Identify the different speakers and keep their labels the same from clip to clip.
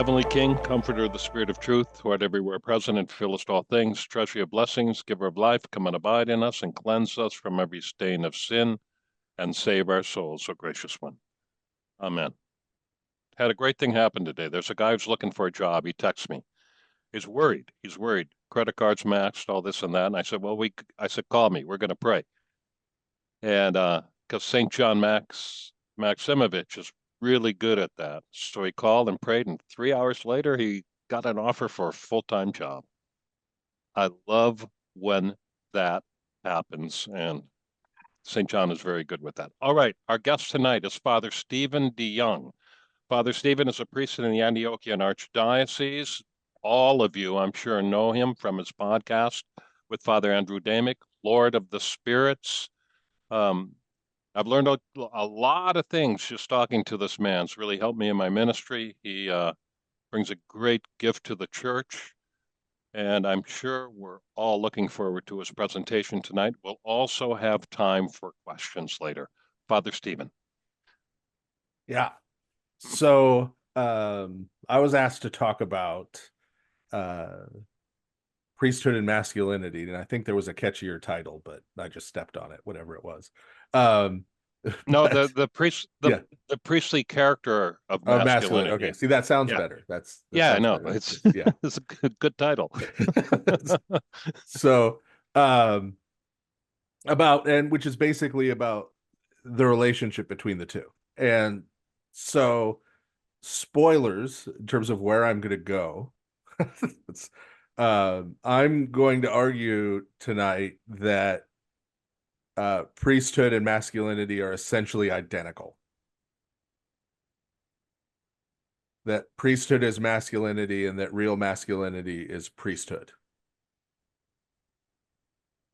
Speaker 1: Heavenly King, comforter of the Spirit of truth, who art everywhere present and fillest all things, treasury of blessings, giver of life, come and abide in us and cleanse us from every stain of sin and save our souls, O gracious one. Amen. Had a great thing happen today. There's a guy who's looking for a job. He texts me. He's worried. He's worried. Credit cards maxed, all this and that. And I said, I said, call me. We're going to pray. And because St. John Maximovich is really good at that. So he called and prayed, and 3 hours later, he got an offer for a full-time job. I love when that happens, and St. John is very good with that. All right, our guest tonight is Father Stephen DeYoung. Father Stephen is a priest in the Antiochian Archdiocese. All of you, I'm sure, know him from his podcast with Father Andrew Damick, Lord of the Spirits. I've learned a lot of things just talking to this man. It's really helped me in my ministry. He brings a great gift to the church, and I'm sure we're all looking forward to his presentation tonight. We'll also have time for questions later. Father Stephen.
Speaker 2: Yeah. So I was asked to talk about priesthood and masculinity, and I think there was a catchier title, but I just stepped on it, whatever it was.
Speaker 1: No,
Speaker 2: but,
Speaker 1: the priestly character of masculinity.
Speaker 2: Okay, see, that sounds
Speaker 1: Yeah.
Speaker 2: better. That
Speaker 1: I
Speaker 2: sounds
Speaker 1: know.
Speaker 2: better.
Speaker 1: It's
Speaker 2: Yeah.
Speaker 1: it's a good title.
Speaker 2: So which is basically about the relationship between the two. And so spoilers in terms of where I'm going to go. I'm going to argue tonight that priesthood and masculinity are essentially identical. That priesthood is masculinity and that real masculinity is priesthood.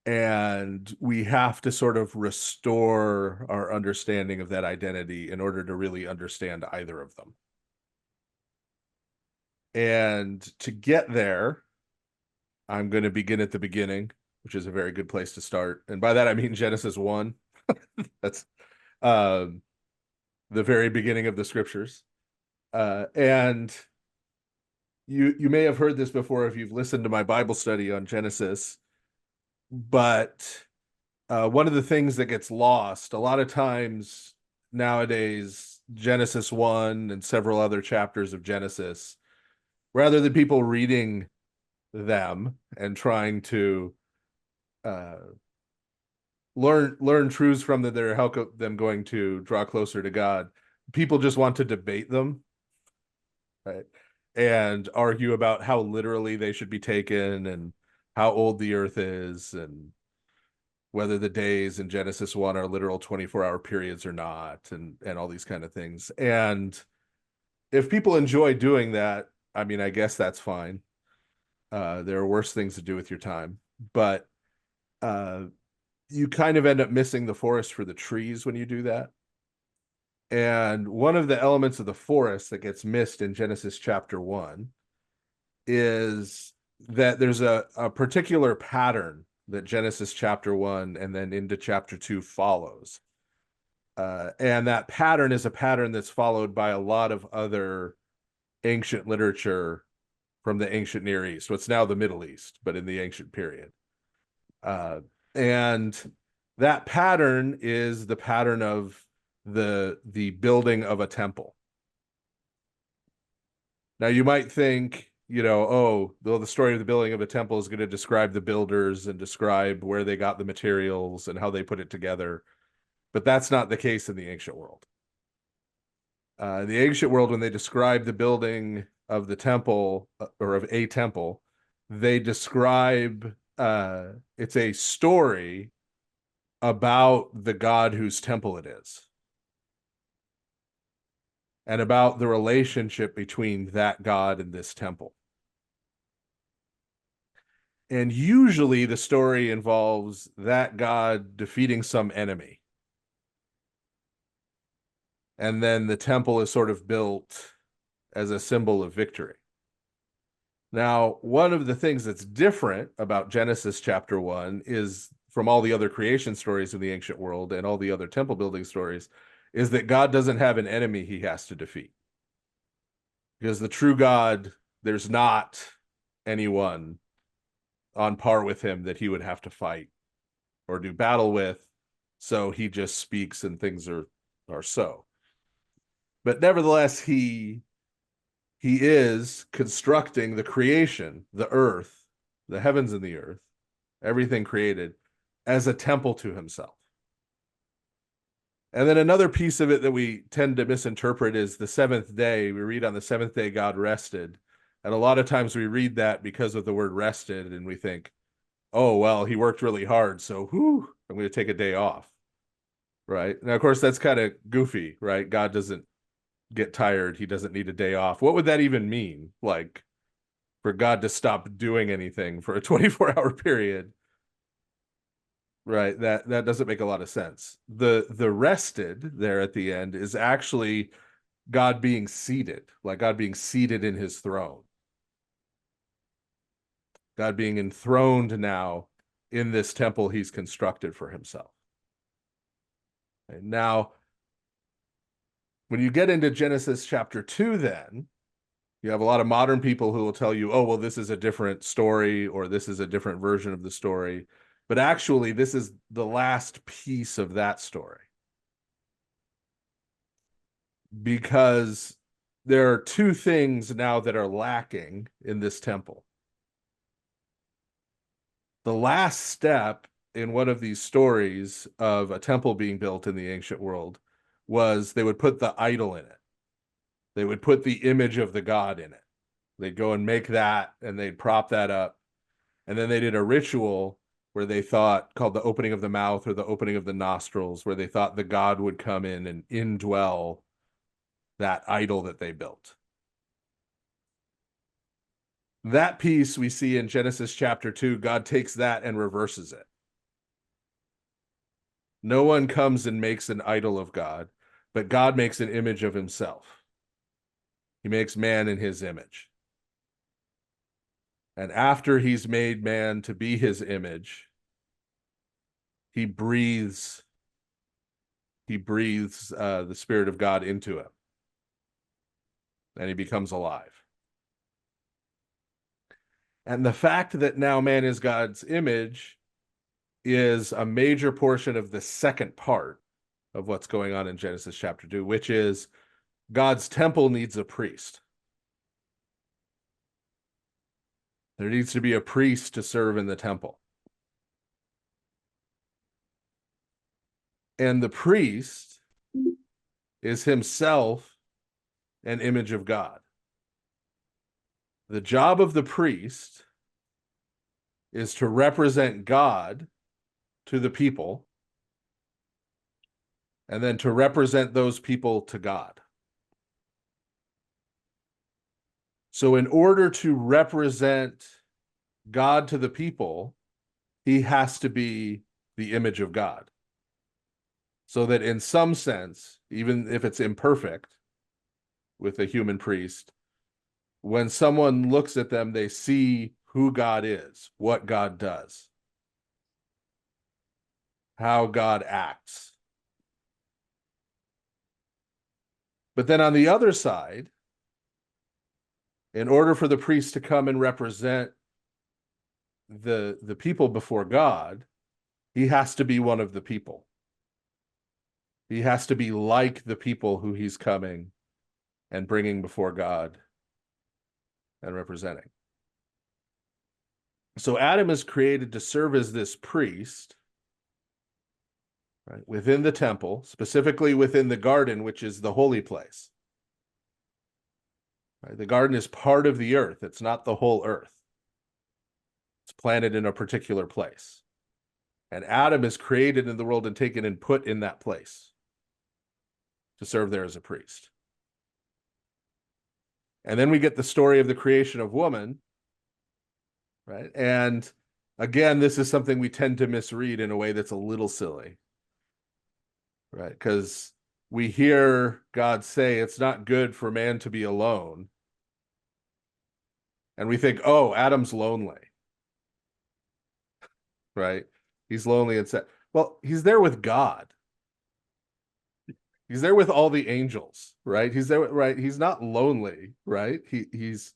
Speaker 2: And we have to sort of restore our understanding of that identity in order to really understand either of them. And to get there, I'm going to begin at the beginning, which is a very good place to start. And by that, I mean Genesis 1. That's the very beginning of the scriptures. And you may have heard this before if you've listened to my Bible study on Genesis, but one of the things that gets lost a lot of times nowadays, Genesis 1 and several other chapters of Genesis, rather than people reading them and trying to learn truths from them that are help them going to draw closer to God, people just want to debate them, right? And argue about how literally they should be taken and how old the earth is and whether the days in Genesis 1 are literal 24-hour periods or not, and all these kind of things. And if people enjoy doing that, I mean, I guess that's fine. There are worse things to do with your time, but you kind of end up missing the forest for the trees when you do that. And one of the elements of the forest that gets missed in Genesis chapter 1 is that there's a particular pattern that Genesis chapter 1 and then into chapter 2 follows. And that pattern is a pattern that's followed by a lot of other ancient literature from the ancient Near East. So it's now the Middle East, but in the ancient period. And that pattern is the pattern of the building of a temple. Now you might think, the story of the building of a temple is going to describe the builders and describe where they got the materials and how they put it together. But that's not the case in the ancient world. In the ancient world, when they describe the building of the temple or of a temple, they describe it's a story about the God whose temple it is and about the relationship between that God and this temple. And usually the story involves that God defeating some enemy. And then the temple is sort of built as a symbol of victory. Now, one of the things that's different about Genesis chapter 1 is from all the other creation stories in the ancient world and all the other temple building stories is that God doesn't have an enemy he has to defeat. Because the true God, there's not anyone on par with him that he would have to fight or do battle with. So he just speaks and things are so. But nevertheless, he is constructing the creation, the earth, the heavens and the earth, everything created, as a temple to himself. And then another piece of it that we tend to misinterpret is the seventh day. We read on the seventh day God rested. And a lot of times we read that because of the word rested, and we think, oh, well, he worked really hard, so whew, I'm going to take a day off. Right. Now, of course, that's kind of goofy, right? God doesn't get tired. He doesn't need a day off. What would that even mean? Like, for God to stop doing anything for a 24-hour period? Right. That doesn't make a lot of sense. The rested there at the end is actually God being seated, like God being seated in his throne. God being enthroned now in this temple he's constructed for himself. And now, when you get into Genesis chapter 2, then you have a lot of modern people who will tell you, oh, well, this is a different story, or this is a different version of the story. But actually, this is the last piece of that story. Because there are two things now that are lacking in this temple. The last step in one of these stories of a temple being built in the ancient world was they would put the idol in it. They would put the image of the god in it. They'd go and make that, and they'd prop that up. And then they did a ritual where they thought, called the opening of the mouth or the opening of the nostrils, where they thought the god would come in and indwell that idol that they built. That piece we see in Genesis chapter 2, God takes that and reverses it. No one comes and makes an idol of God, but God makes an image of himself. He makes man in his image. And after he's made man to be his image, he breathes the Spirit of God into him, and he becomes alive. And the fact that now man is God's image is a major portion of the second part of what's going on in Genesis chapter 2, which is God's temple needs a priest. There needs to be a priest to serve in the temple. And the priest is himself an image of God. The job of the priest is to represent God to the people, and then to represent those people to God. So in order to represent God to the people, he has to be the image of God. So that in some sense, even if it's imperfect with a human priest, when someone looks at them, they see who God is, what God does, how God acts. But then on the other side, in order for the priest to come and represent the people before God, he has to be one of the people. He has to be like the people who he's coming and bringing before God and representing. So Adam is created to serve as this priest, right, within the temple, specifically within the garden, which is the holy place. Right? The garden is part of the earth. It's not the whole earth. It's planted in a particular place. And Adam is created in the world and taken and put in that place to serve there as a priest. And then we get the story of the creation of woman, right? And again, this is something we tend to misread in a way that's a little silly, right? Because we hear God say it's not good for man to be alone. And we think, oh, Adam's lonely, right? He's lonely and sad. Well, he's there with God. He's there with all the angels, right? He's there, right? He's not lonely, right? He's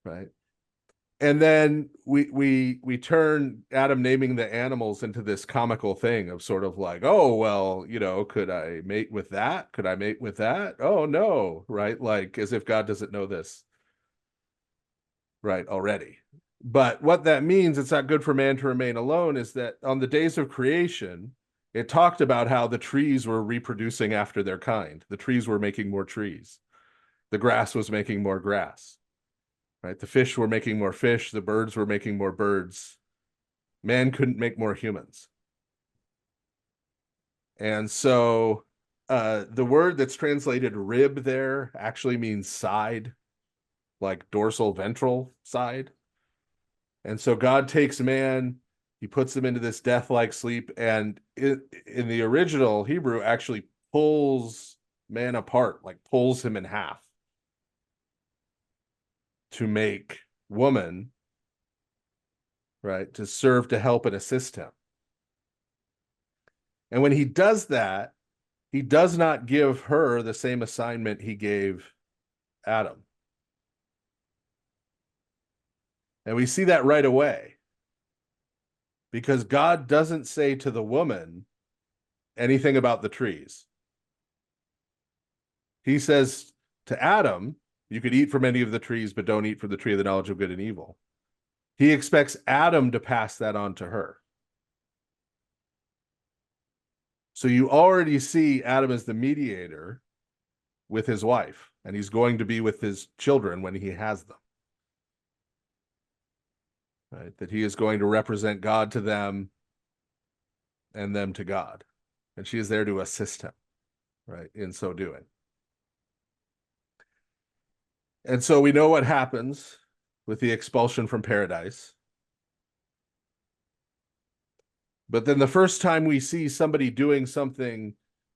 Speaker 2: right. And then we turn Adam naming the animals into this comical thing of sort of like, oh well, could I mate with that? Could I mate with that? Oh no, right? Like as if God doesn't know this, right, already. But what that means, it's not good for man to remain alone, is that on the days of creation, it talked about how the trees were reproducing after their kind. The trees were making more trees. The grass was making more grass. Right? The fish were making more fish. The birds were making more birds. Man couldn't make more humans. And so the word that's translated rib there actually means side, like dorsal ventral side. And so God takes man, he puts him into this death-like sleep, and in the original Hebrew actually pulls man apart, like pulls him in half to make woman, right, to serve, to help, and assist him. And when he does that, he does not give her the same assignment he gave Adam. And we see that right away. Because God doesn't say to the woman anything about the trees. He says to Adam, you could eat from any of the trees, but don't eat from the tree of the knowledge of good and evil. He expects Adam to pass that on to her. So you already see Adam as the mediator with his wife, and he's going to be with his children when he has them. Right? That he is going to represent God to them and them to God. And she is there to assist him, right, in so doing. And so we know what happens with the expulsion from paradise. But then the first time we see somebody doing something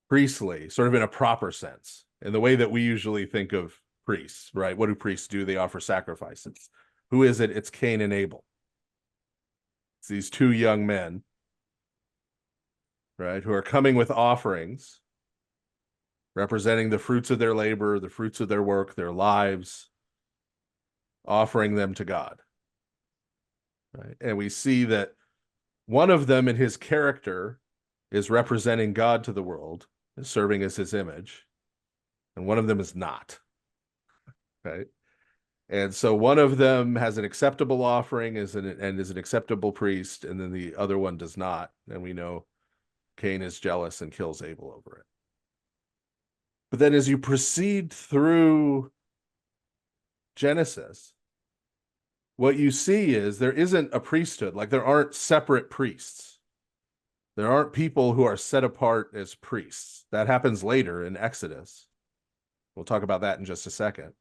Speaker 2: priestly, sort of in a proper sense, in the way that we usually think of priests, right? What do priests do? They offer sacrifices. Who is it? It's Cain and Abel. It's these two young men, right, who are coming with offerings representing the fruits of their labor, the fruits of their work, their lives, offering them to God. Right? And we see that one of them in his character is representing God to the world, is serving as his image, and one of them is not. Right? And so one of them has an acceptable offering and is an acceptable priest, and then the other one does not. And we know Cain is jealous and kills Abel over it. But then as you proceed through Genesis, what you see is there isn't a priesthood. Like there aren't separate priests. There aren't people who are set apart as priests. That happens later in Exodus. We'll talk about that in just a second.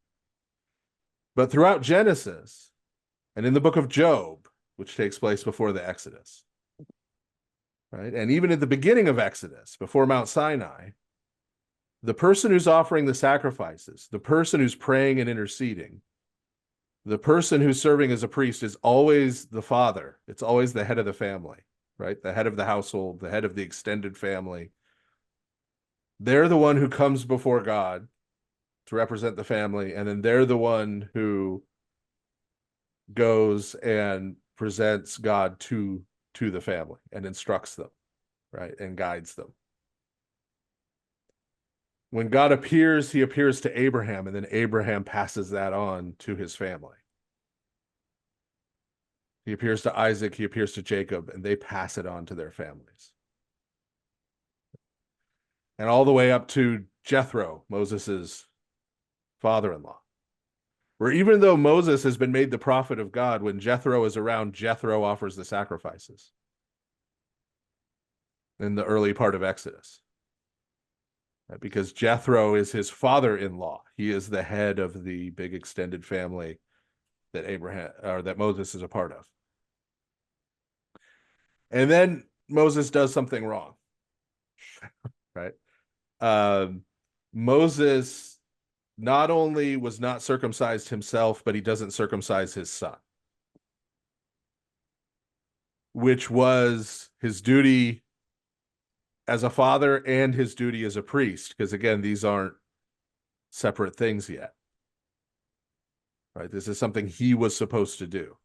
Speaker 2: But throughout Genesis and in the book of Job, which takes place before the Exodus, right? And even at the beginning of Exodus, before Mount Sinai, the person who's offering the sacrifices, the person who's praying and interceding, the person who's serving as a priest is always the father. It's always the head of the family, right? The head of the household, the head of the extended family. They're the one who comes before God to represent the family, and then they're the one who goes and presents God to the family and instructs them, right? And guides them. When God appears, he appears to Abraham, and then Abraham passes that on to his family. He appears to Isaac, he appears to Jacob, and they pass it on to their families. And all the way up to Jethro, Moses's father-in-law, where even though Moses has been made the prophet of God, when Jethro is around, Jethro offers the sacrifices in the early part of Exodus. Because Jethro is his father-in-law. He is the head of the big extended family that Moses is a part of. And then Moses does something wrong, right? Moses not only was not circumcised himself, but he doesn't circumcise his son, which was his duty as a father and his duty as a priest, because again, these aren't separate things yet. Right? This is something he was supposed to do.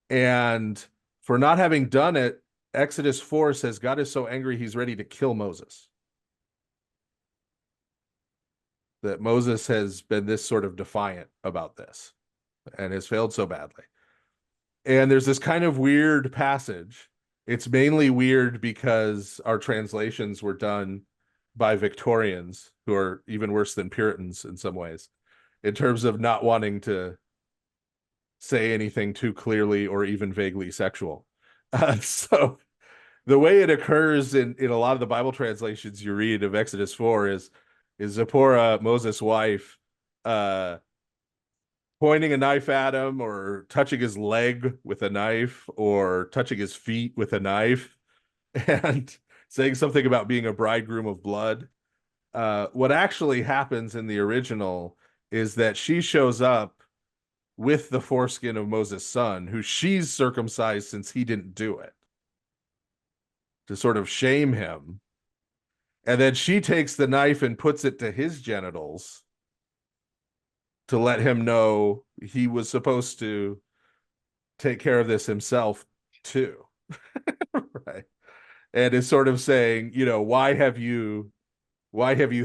Speaker 2: And for not having done it, Exodus 4 says God is so angry he's ready to kill Moses. That Moses has been this sort of defiant about this and has failed so badly. And there's this kind of weird passage. It's mainly weird because our translations were done by Victorians, who are even worse than Puritans in some ways, in terms of not wanting to say anything too clearly or even vaguely sexual. So the way it occurs in a lot of the Bible translations you read of Exodus 4 is Zipporah, Moses' wife, pointing a knife at him or touching his leg with a knife or touching his feet with a knife and saying something about being a bridegroom of blood. What actually happens in the original is that she shows up with the foreskin of Moses' son, who she's circumcised since he didn't do it, to sort of shame him. And then she takes the knife and puts it to his genitals to let him know he was supposed to take care of this himself too. Right. And is sort of saying, why have you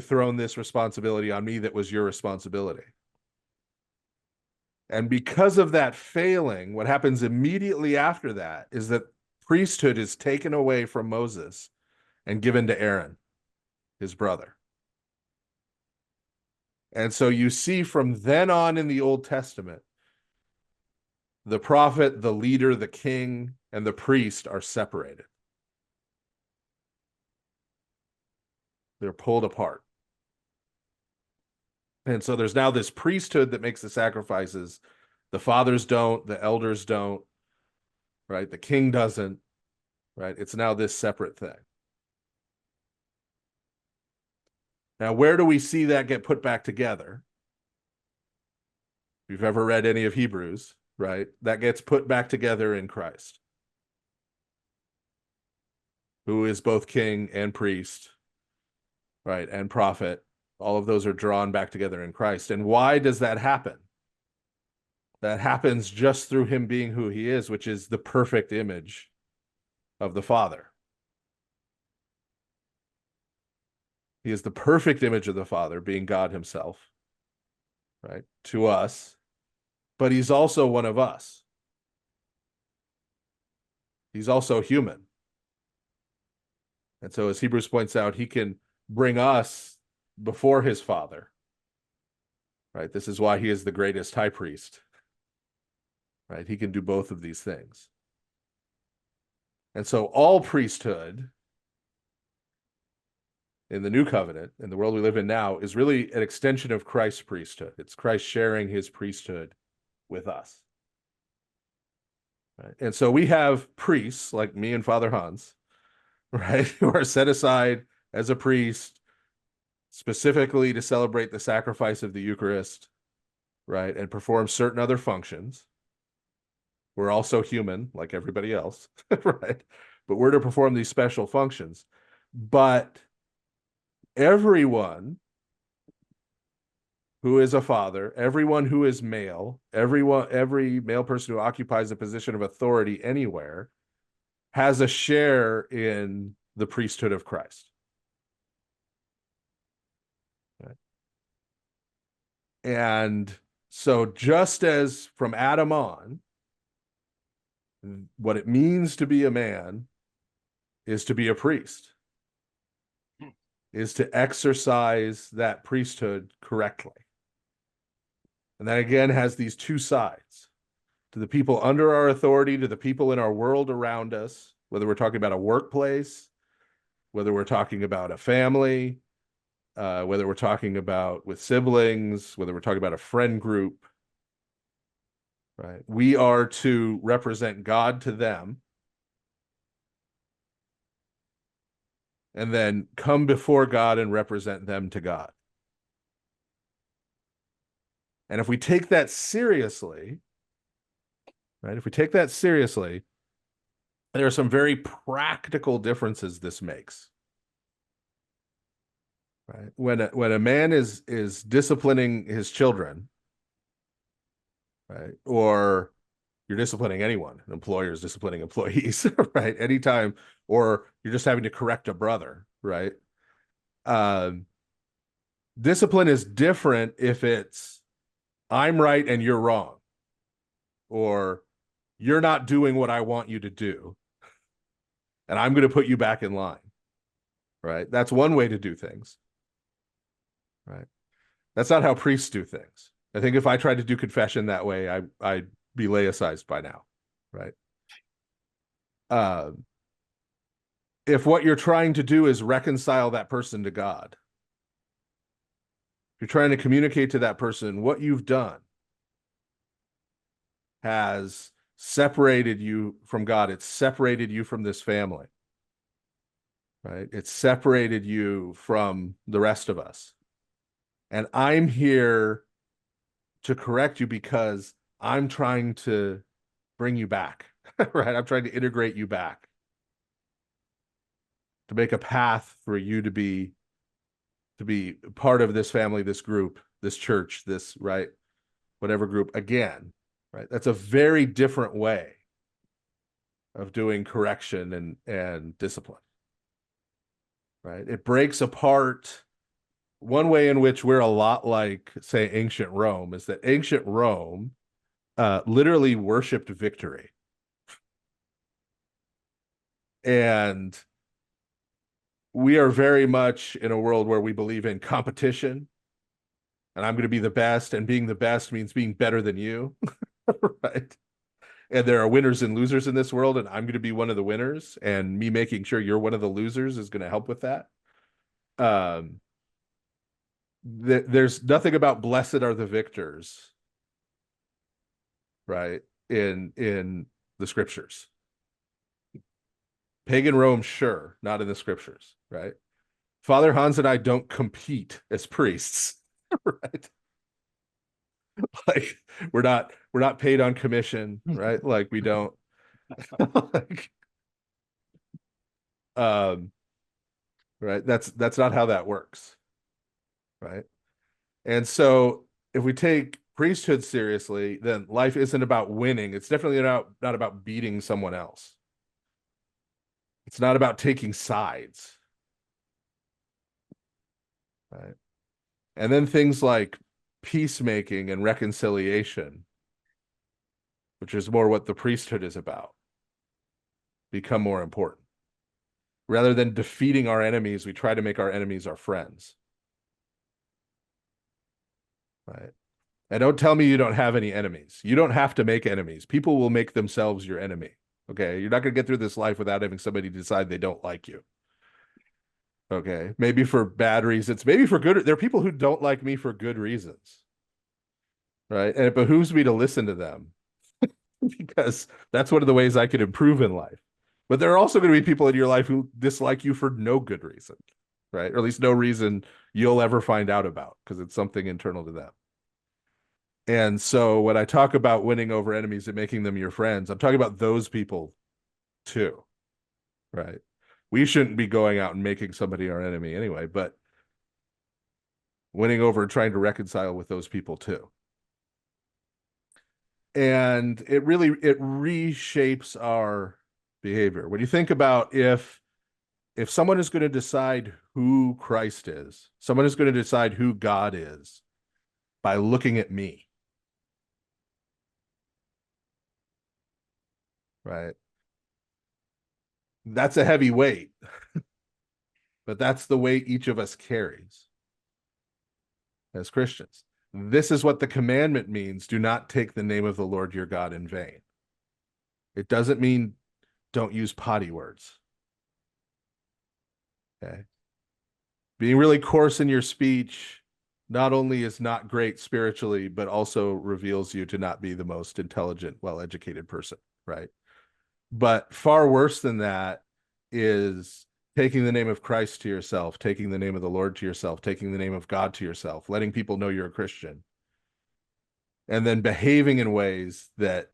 Speaker 2: thrown this responsibility on me that was your responsibility? And because of that failing, what happens immediately after that is that priesthood is taken away from Moses and given to Aaron, his brother. And so you see from then on in the Old Testament, the prophet, the leader, the king, and the priest are separated. They're pulled apart. And so there's now this priesthood that makes the sacrifices. The fathers don't, the elders don't, right? The king doesn't, right? It's now this separate thing. Now, where do we see that get put back together? If you've ever read any of Hebrews, right? That gets put back together in Christ, who is both king and priest, right? And prophet. All of those are drawn back together in Christ. And why does that happen? That happens just through him being who he is, which is the perfect image of the Father. He is the perfect image of the Father, being God himself, right, to us, but he's also one of us. He's also human. And so as Hebrews points out, he can bring us before his Father, right? This is why he is the greatest high priest, right? He can do both of these things. And so all priesthood in the new covenant, in the world we live in now, is really an extension of Christ's priesthood. It's Christ sharing his priesthood with us. Right? And so we have priests like me and Father Hans, right, who are set aside as a priest specifically to celebrate the sacrifice of the Eucharist, right, and perform certain other functions. We're also human, like everybody else, right? But we're to perform these special functions. But everyone who is a father, everyone who is male, every male person who occupies a position of authority anywhere has a share in the priesthood of Christ. Right? And so just as from Adam on, what it means to be a man is to be a priest, is to exercise that priesthood correctly. And that again has these two sides. To the people under our authority, to the people in our world around us, whether we're talking about a workplace, whether we're talking about a family, whether we're talking about with siblings, whether we're talking about a friend group, right? We are to represent God to them and then come before God and represent them to God. And if we take that seriously, right? If we take that seriously, there are some very practical differences this makes. right? When a man is disciplining his children, right? Or you're disciplining anyone, an employer is disciplining employees, right? Anytime, or you're just having to correct a brother, right? Um, Discipline is different if it's I'm right and you're wrong, or you're not doing what I want you to do, and I'm going to put you back in line, right? That's one way to do things, right? That's not how priests do things. I think if I tried to do confession that way, I'd be laicized by now, right? Uh, if what you're trying to do is reconcile that person to God, you're trying to communicate to that person what you've done has separated you from God. It's separated you from this family, right? It's separated you from the rest of us. And I'm here to correct you because I'm trying to bring you back, right? I'm trying to integrate you back, to make a path for you to be part of this family, this group, this church, this, right? Whatever group again, right? That's a very different way of doing correction and discipline, right? It breaks apart. One way in which we're a lot like, say, ancient Rome is that ancient Rome literally worshipped victory. And we are very much in a world where we believe in competition, and I'm going to be the best, and being the best means being better than you, right? And there are winners and losers in this world, and I'm going to be one of the winners, and me making sure you're one of the losers is going to help with that. There's nothing about blessed are the victors, right? In the scriptures. Pagan Rome, sure, not in the scriptures, right? Father Hans and I don't compete as priests, right? Like we're not paid on commission, right? Like we don't like, um right? That's not how that works, right? And so if we take priesthood seriously, then life isn't about winning. It's definitely not about beating someone else. It's not about taking sides, right? And then things like peacemaking and reconciliation, which is more what the priesthood is about, become more important. Rather than defeating our enemies, we try to make our enemies our friends, right? And don't tell me you don't have any enemies. You don't have to make enemies. People will make themselves your enemy. Okay. You're not going to get through this life without having somebody decide they don't like you. Okay. Maybe for bad reasons, maybe for good. There are people who don't like me for good reasons. Right. And it behooves me to listen to them because that's one of the ways I could improve in life. But there are also going to be people in your life who dislike you for no good reason. Right. Or at least no reason you'll ever find out about because it's something internal to them. And so when I talk about winning over enemies and making them your friends, I'm talking about those people too, right? We shouldn't be going out and making somebody our enemy anyway, but winning over and trying to reconcile with those people too. And it reshapes our behavior. When you think about if someone is going to decide who Christ is, someone is going to decide who God is by looking at me, right? That's a heavy weight, but that's the weight each of us carries as Christians. This is what the commandment means. Do not take the name of the Lord your God in vain. It doesn't mean don't use potty words. Okay. Being really coarse in your speech not only is not great spiritually, but also reveals you to not be the most intelligent, well-educated person, right? But far worse than that is taking the name of Christ to yourself, taking the name of the Lord to yourself, taking the name of God to yourself, letting people know you're a Christian, and then behaving in ways that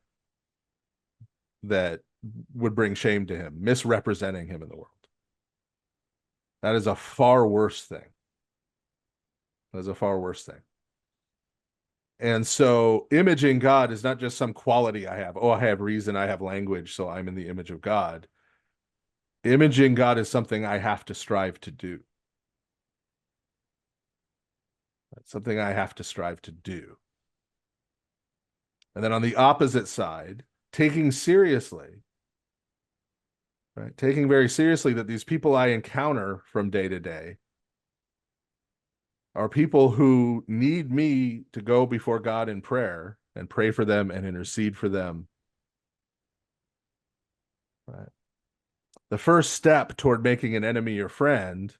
Speaker 2: would bring shame to him, misrepresenting him in the world. That is a far worse thing. That's a far worse thing. And so imaging God is not just some quality I have. Oh, I have reason, I have language, so I'm in the image of God. Imaging God is something I have to strive to do. That's something I have to strive to do. And then on the opposite side, taking seriously, right? Taking very seriously that these people I encounter from day to day are people who need me to go before God in prayer and pray for them and intercede for them. Right. The first step toward making an enemy your friend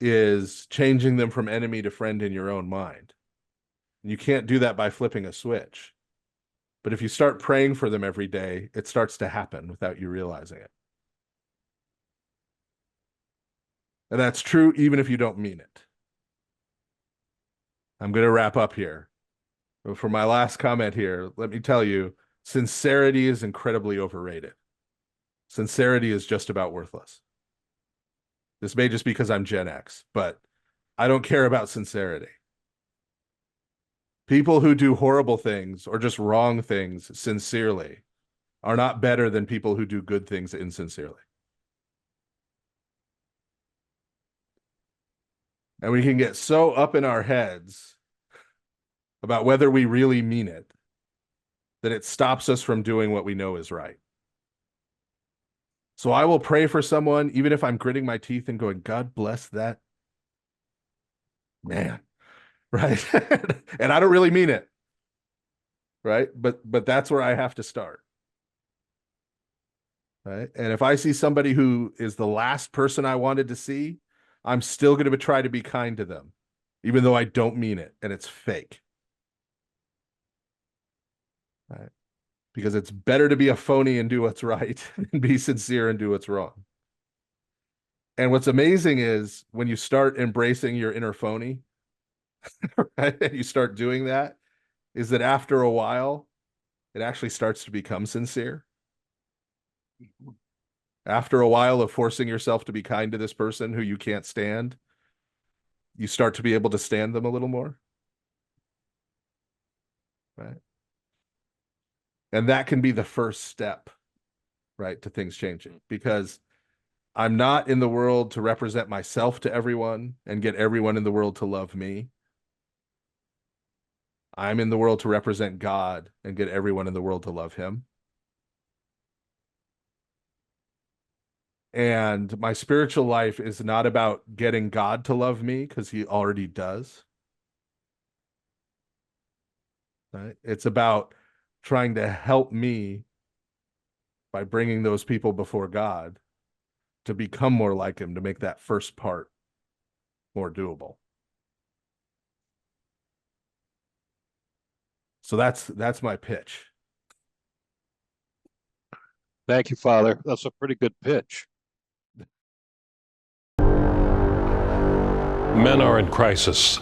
Speaker 2: is changing them from enemy to friend in your own mind. You can't do that by flipping a switch. But if you start praying for them every day, it starts to happen without you realizing it. And that's true even if you don't mean it. I'm going to wrap up here. But for my last comment here, let me tell you, sincerity is incredibly overrated. Sincerity is just about worthless. This may just be because I'm Gen X, but I don't care about sincerity. People who do horrible things or just wrong things sincerely are not better than people who do good things insincerely. And we can get so up in our heads about whether we really mean it that it stops us from doing what we know is right. So I will pray for someone, even if I'm gritting my teeth and going, God bless that man, right? And I don't really mean it, right? But that's where I have to start, right? And if I see somebody who is the last person I wanted to see, I'm still going to try to be kind to them, even though I don't mean it and it's fake, right? Because it's better to be a phony and do what's right than be sincere and do what's wrong. And what's amazing is when you start embracing your inner phony, right, and you start doing that, is that after a while, it actually starts to become sincere. After a while of forcing yourself to be kind to this person who you can't stand, you start to be able to stand them a little more, right? And that can be the first step, right, to things changing, because I'm not in the world to represent myself to everyone and get everyone in the world to love me. I'm in the world to represent God and get everyone in the world to love him. And my spiritual life is not about getting God to love me, because he already does. Right? It's about trying to help me by bringing those people before God to become more like him, to make that first part more doable. So that's my pitch.
Speaker 1: Thank you, Father. That's a pretty good pitch. Men are in crisis.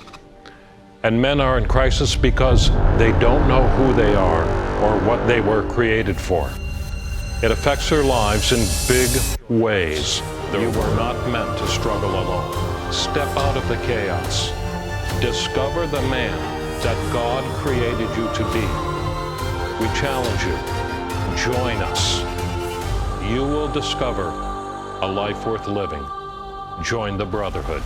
Speaker 1: And men are in crisis because they don't know who they are or what they were created for. It affects their lives in big ways. You were not meant to struggle alone. Step out of the chaos. Discover the man that God created you to be. We challenge you. Join us. You will discover a life worth living. Join the Brotherhood.